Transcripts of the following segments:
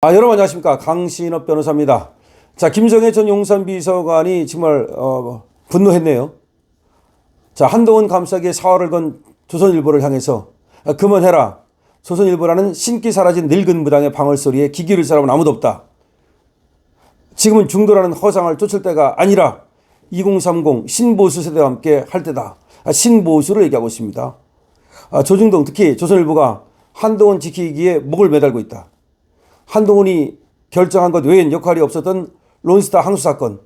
여러분 안녕하십니까. 강신업 변호사입니다. 자, 김정혜 전 용산비서관이 정말 분노했네요. 자, 한동훈 감싸기에 사활을 건 조선일보를 향해서 그만해라. 조선일보라는 신기 사라진 늙은 무당의 방울소리에 귀 기울일 사람은 아무도 없다. 지금은 중도라는 허상을 쫓을 때가 아니라 2030 신보수 세대와 함께 할 때다. 신보수를 얘기하고 있습니다. 조중동 특히 조선일보가 한동훈 지키기에 목을 매달고 있다. 한동훈이 결정한 것 외엔 역할이 없었던 론스타 항소 사건,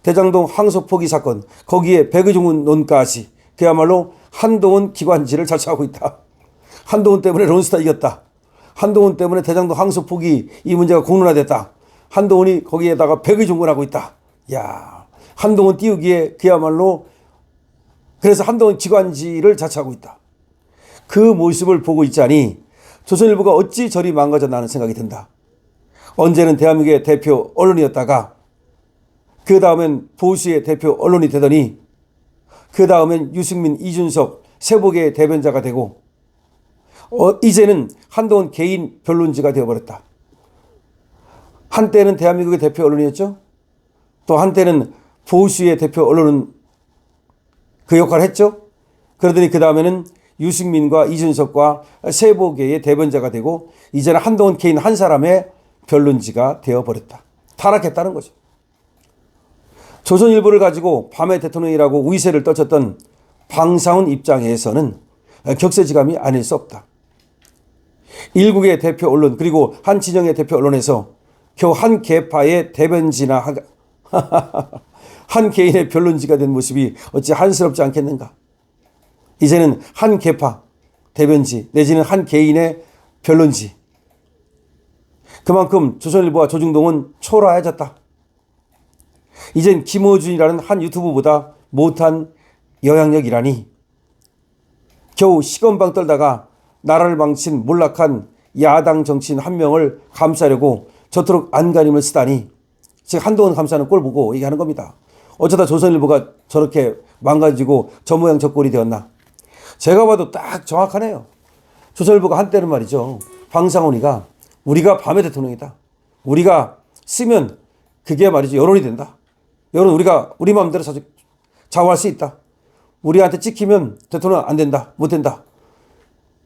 대장동 항소 포기 사건, 거기에 백의종군 논까지 그야말로 한동훈 기관지를 자처하고 있다. 한동훈 때문에 론스타 이겼다. 한동훈 때문에 대장동 항소 포기 이 문제가 공론화됐다. 한동훈이 거기에다가 백의종군하고 있다. 야, 한동훈 띄우기에 그야말로 그래서 한동훈 기관지를 자처하고 있다. 그 모습을 보고 있자니 조선일보가 어찌 저리 망가졌나 하는 생각이 든다. 언제는 대한민국의 대표 언론이었다가 그 다음엔 보수의 대표 언론이 되더니 그 다음엔 유승민, 이준석, 세복의 대변자가 되고 이제는 한동훈 개인 변론지가 되어버렸다. 한때는 대한민국의 대표 언론이었죠. 또 한때는 보수의 대표 언론은 그 역할을 했죠. 그러더니 그 다음에는 유승민과 이준석과 세복의 대변자가 되고 이제는 한동훈 개인 한 사람의 변론지가 되어버렸다. 타락했다는 거죠. 조선일보를 가지고 밤의 대통령이라고 위세를 떨쳤던 방상훈 입장에서는 격세지감이 아닐 수 없다. 일국의 대표 언론 그리고 한 진영의 대표 언론에서 겨우 한 계파의 대변지나 한 개인의 변론지가 된 모습이 어찌 한스럽지 않겠는가. 이제는 한 계파 대변지 내지는 한 개인의 변론지. 그만큼 조선일보와 조중동은 초라해졌다. 이젠 김어준이라는 한 유튜브보다 못한 영향력이라니. 겨우 시건방 떨다가 나라를 망친 몰락한 야당 정치인 한 명을 감싸려고 저토록 안간힘을 쓰다니. 즉 한동훈 감싸는 꼴 보고 얘기하는 겁니다. 어쩌다 조선일보가 저렇게 망가지고 저 모양 저 꼴이 되었나. 제가 봐도 딱 정확하네요. 조선일보가 한때는 말이죠. 방상훈이가 우리가 밤의 대통령이다. 우리가 쓰면 그게 말이죠. 여론이 된다. 여론 우리가 우리 마음대로 좌우할 수 있다. 우리한테 찍히면 대통령 안 된다. 못 된다.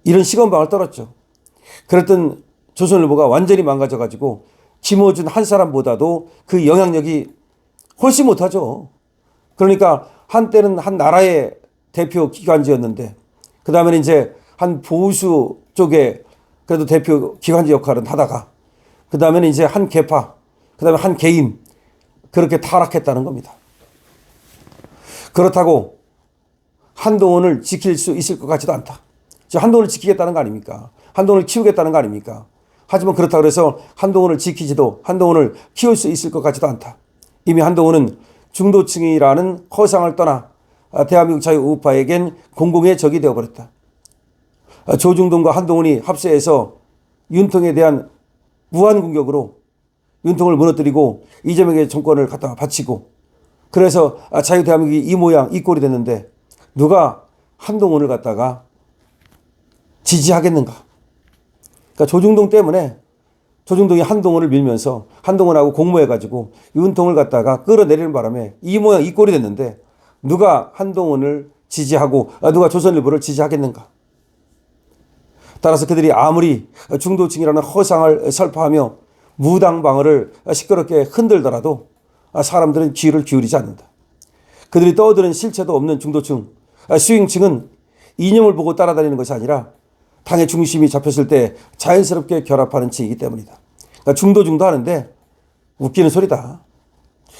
이런 시건방을 떨었죠. 그랬던 조선일보가 완전히 망가져가지고 김어준 한 사람보다도 그 영향력이 훨씬 못하죠. 그러니까 한때는 한 나라의 대표 기관지였는데 그 다음에는 이제 한 보수 쪽에 그래도 대표 기관지 역할은 하다가 그 다음에는 이제 한 계파 그 다음에 한 개인 그렇게 타락했다는 겁니다. 그렇다고 한동훈을 지킬 수 있을 것 같지도 않다. 한동훈을 지키겠다는 거 아닙니까? 한동훈을 키우겠다는 거 아닙니까? 하지만 그렇다고 해서 한동훈을 지키지도 한동훈을 키울 수 있을 것 같지도 않다. 이미 한동훈은 중도층이라는 허상을 떠나 대한민국 자유우파에겐 공공의 적이 되어버렸다. 조중동과 한동훈이 합세해서 윤통에 대한 무한 공격으로 윤통을 무너뜨리고 이재명의 정권을 갖다가 바치고 그래서 자유대한민국이 이 모양 이 꼴이 됐는데 누가 한동훈을 갖다가 지지하겠는가. 그러니까 조중동 때문에 조중동이 한동훈을 밀면서 한동훈하고 공모해가지고 윤통을 갖다가 끌어내리는 바람에 이 모양 이 꼴이 됐는데 누가 한동훈을 지지하고 누가 조선일보를 지지하겠는가. 따라서 그들이 아무리 중도층이라는 허상을 설파하며 무당방어를 시끄럽게 흔들더라도 사람들은 귀를 기울이지 않는다. 그들이 떠드는 실체도 없는 중도층, 스윙층은 이념을 보고 따라다니는 것이 아니라 당의 중심이 잡혔을 때 자연스럽게 결합하는 층이기 때문이다. 그러니까 중도 하는데 웃기는 소리다.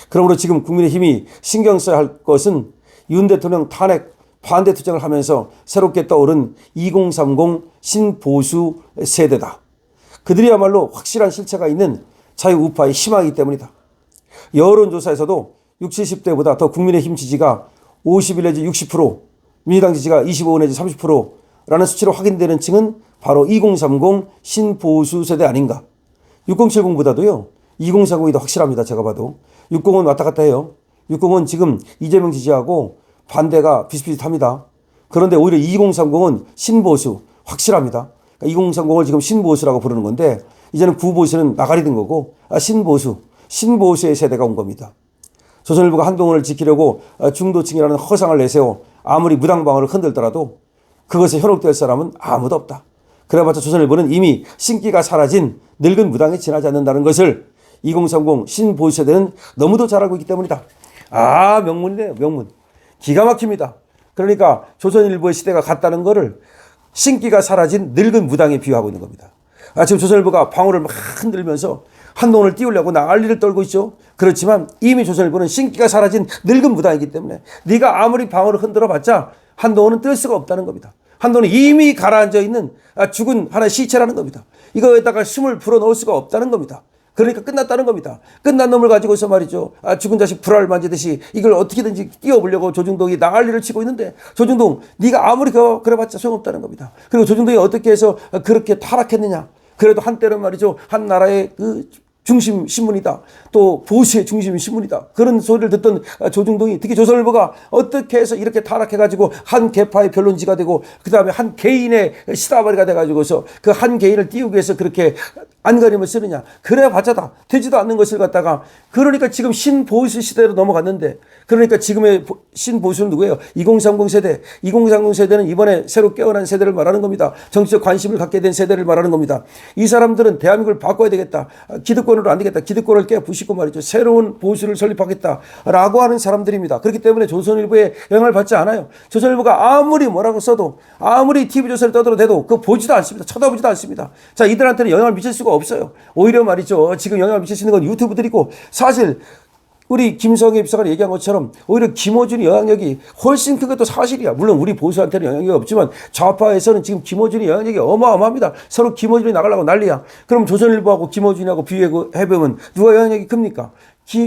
그러므로 지금 국민의힘이 신경 써야 할 것은 윤 대통령 탄핵 반대 투쟁을 하면서 새롭게 떠오른 2030 신보수 세대다. 그들이야말로 확실한 실체가 있는 자유우파의 희망이기 때문이다. 여론조사에서도 60, 70대보다 더 국민의힘 지지가 51 내지 60%, 민주당 지지가 25 내지 30%라는 수치로 확인되는 층은 바로 2030 신보수 세대 아닌가. 6070보다도요. 2040이 더 확실합니다. 제가 봐도. 60은 왔다 갔다 해요. 60은 지금 이재명 지지하고 반대가 비슷비슷합니다. 그런데 오히려 2030은 신보수 확실합니다. 2030을 지금 신보수라고 부르는 건데 이제는 구보수는 나가리 된 거고 신보수의 세대가 온 겁니다. 조선일보가 한동훈을 지키려고 중도층이라는 허상을 내세워 아무리 무당방어를 흔들더라도 그것에 현혹될 사람은 아무도 없다. 그래봤자 조선일보는 이미 신기가 사라진 늙은 무당에 지나지 않는다는 것을 2030 신보수 세대는 너무도 잘 알고 있기 때문이다. 명문이네요. 명문. 기가 막힙니다. 그러니까 조선일보의 시대가 갔다는 거를 신기가 사라진 늙은 무당에 비유하고 있는 겁니다. 지금 조선일보가 방울을 막 흔들면서 한동훈을 띄우려고 난리를 떨고 있죠. 그렇지만 이미 조선일보는 신기가 사라진 늙은 무당이기 때문에 네가 아무리 방울을 흔들어봤자 한동훈은 뜰 수가 없다는 겁니다. 한동훈은 이미 가라앉아 있는 죽은 하나의 시체라는 겁니다. 이거에다가 숨을 불어넣을 수가 없다는 겁니다. 그러니까 끝났다는 겁니다. 끝난 놈을 가지고서 말이죠. 죽은 자식 불알 만지듯이 이걸 어떻게든지 띄워보려고 조중동이 난리를 치고 있는데 조중동 네가 아무리 그래봤자 소용없다는 겁니다. 그리고 조중동이 어떻게 해서 그렇게 타락했느냐. 그래도 한때는 말이죠. 한 나라의 그 중심 신문이다. 또 보수의 중심 신문이다. 그런 소리를 듣던 조중동이 특히 조선일보가 어떻게 해서 이렇게 타락해가지고 한 계파의 변론지가 되고 그 다음에 한 개인의 시다바리가 돼가지고서 그 한 개인을 띄우기 위해서 그렇게 안간힘을 쓰느냐. 그래 봤자다. 되지도 않는 것을 갖다가 그러니까 지금 신보수 시대로 넘어갔는데 그러니까 지금의 신보수는 누구예요? 2030 세대. 2030 세대는 이번에 새로 깨어난 세대를 말하는 겁니다. 정치적 관심을 갖게 된 세대를 말하는 겁니다. 이 사람들은 대한민국을 바꿔야 되겠다. 기득권으로 안 되겠다. 기득권을 깨부시고 말이죠. 새로운 보수를 설립하겠다라고 하는 사람들입니다. 그렇기 때문에 조선일보에 영향을 받지 않아요. 조선일보가 아무리 뭐라고 써도 아무리 TV조선을 떠들어대도 그거 보지도 않습니다. 쳐다보지도 않습니다. 자, 이들한테는 영향을 미칠 수가 없어요. 오히려 말이죠. 지금 영향을 미칠 수 있는 건 유튜브들이고 사실 우리 김성애 비서관이 얘기한 것처럼 오히려 김어준이 영향력이 훨씬 큰 것도 사실이야. 물론 우리 보수한테는 영향력이 없지만 좌파에서는 지금 김어준이 영향력이 어마어마합니다. 서로 김어준이 나가려고 난리야. 그럼 조선일보하고 김어준이하고 비교해보면 누가 영향력이 큽니까?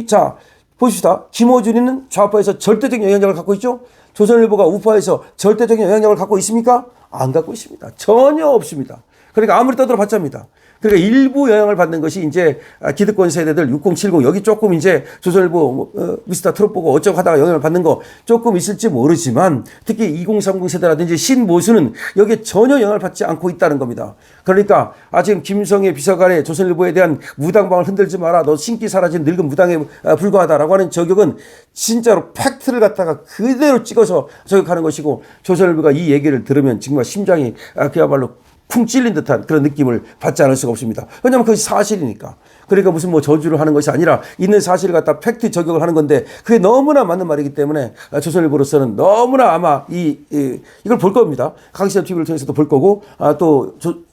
자, 보십시다. 김어준이는 좌파에서 절대적인 영향력을 갖고 있죠. 조선일보가 우파에서 절대적인 영향력을 갖고 있습니까? 안 갖고 있습니다. 전혀 없습니다. 그러니까 아무리 떠들어봤자입니다. 그러니까 일부 영향을 받는 것이 이제 기득권 세대들 6070 여기 조금 이제 조선일보 미스터 트롯 보고 어쩌고 하다가 영향을 받는 거 조금 있을지 모르지만 특히 2030 세대라든지 신보수는 여기에 전혀 영향을 받지 않고 있다는 겁니다. 그러니까 지금 김성애 비서관의 조선일보에 대한 무당방을 흔들지 마라. 너 신기 사라진 늙은 무당에 불과하다라고 하는 저격은 진짜로 팩트를 갖다가 그대로 찍어서 저격하는 것이고 조선일보가 이 얘기를 들으면 정말 심장이 그야말로 쿵 찔린 듯한 그런 느낌을 받지 않을 수가 없습니다. 왜냐하면 그것이 사실이니까. 그러니까 무슨 뭐 저주를 하는 것이 아니라 있는 사실을 갖다 팩트 적용을 하는 건데 그게 너무나 맞는 말이기 때문에 조선일보로서는 너무나 아마 이걸 볼 겁니다. 강시엽 TV를 통해서도 볼 거고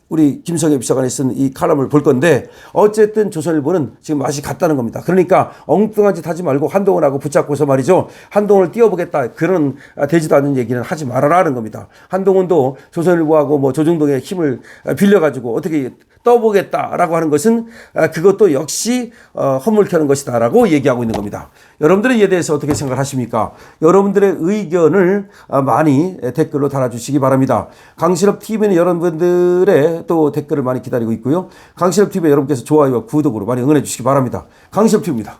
우리 김성애 비서관이 쓴 이 칼럼을 볼 건데 어쨌든 조선일보는 지금 맛이 갔다는 겁니다. 그러니까 엉뚱한 짓 하지 말고 한동훈하고 붙잡고서 말이죠. 한동훈을 띄워보겠다. 그런 되지도 않는 얘기는 하지 말아라는 겁니다. 한동훈도 조선일보하고 뭐 조중동의 힘을 빌려가지고 어떻게 떠보겠다라고 하는 것은 그것도 역시 허물 켜는 것이다라고 얘기하고 있는 겁니다. 여러분들은 이에 대해서 어떻게 생각하십니까? 여러분들의 의견을 많이 댓글로 달아주시기 바랍니다. 강신업 TV는 여러분들의 또 댓글을 많이 기다리고 있고요. 강신업 TV에 여러분께서 좋아요와 구독으로 많이 응원해 주시기 바랍니다. 강신업 TV입니다.